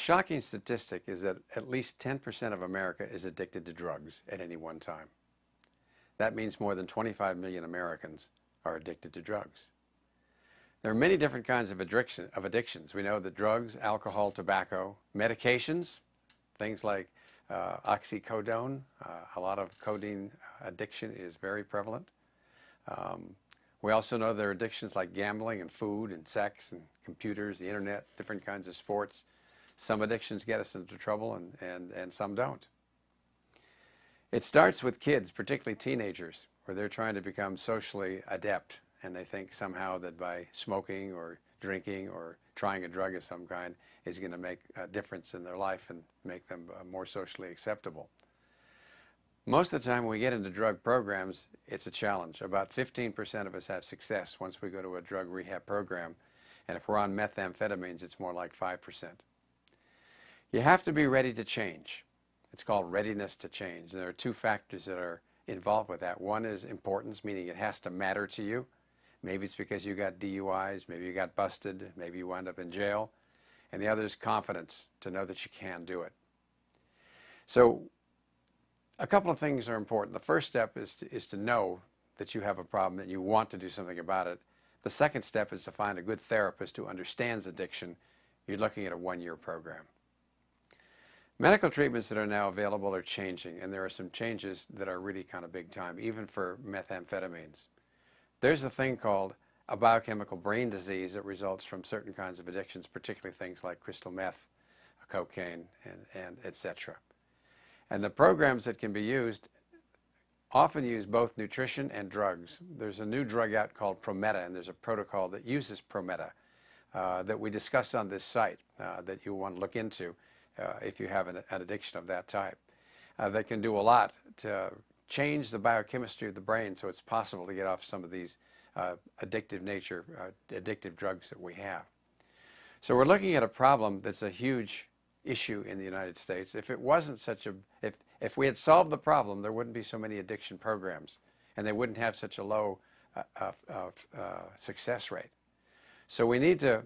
shocking statistic is that at least 10% of America is addicted to drugs at any one time. That means more than 25 million Americans are addicted to drugs. There are many different kinds of addictions. We know that drugs, alcohol, tobacco, medications, things like oxycodone, a lot of codeine addiction is very prevalent. We also know there are addictions like gambling and food and sex and computers, the internet, different kinds of sports. Some addictions get us into trouble and some don't. It starts with kids, particularly teenagers, where they're trying to become socially adept, and they think somehow that by smoking or drinking or trying a drug of some kind is going to make a difference in their life and make them more socially acceptable. Most of the time when we get into drug programs, it's a challenge. About 15% of us have success once we go to a drug rehab program, and if we're on methamphetamines, it's more like 5%. You have to be ready to change. It's called readiness to change. There are two factors that are involved with that. One is importance, meaning it has to matter to you. Maybe it's because you got DUIs, maybe you got busted, maybe you wound up in jail. And the other is confidence, to know that you can do it. So a couple of things are important. The first step is to know that you have a problem and you want to do something about it. The second step is to find a good therapist who understands addiction. You're looking at a one-year program. Medical treatments that are now available are changing, and there are some changes that are really kind of big time, even for methamphetamines. There's a thing called a biochemical brain disease that results from certain kinds of addictions, particularly things like crystal meth, cocaine, and etc. And the programs that can be used often use both nutrition and drugs. There's a new drug out called Prometa, and there's a protocol that uses Prometa that we discuss on this site that you'll want to look into if you have an addiction of that type. That can do a lot to change the biochemistry of the brain so it's possible to get off some of these addictive drugs that we have. So we're looking at a problem that's a huge issue in the United States. If it wasn't such a, if we had solved the problem, there wouldn't be so many addiction programs, and they wouldn't have such a low success rate. So we need to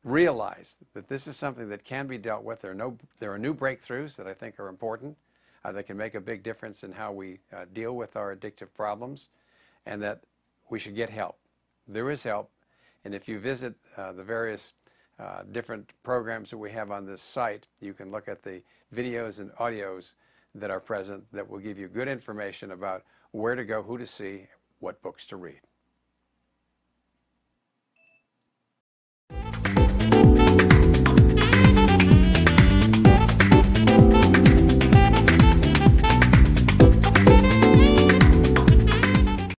realize that this is something that can be dealt with. There are new breakthroughs that I think are important that can make a big difference in how we deal with our addictive problems, and that we should get help. There is help, and if you visit the various different programs that we have on this site, you can look at the videos and audios that are present that will give you good information about where to go, who to see, what books to read.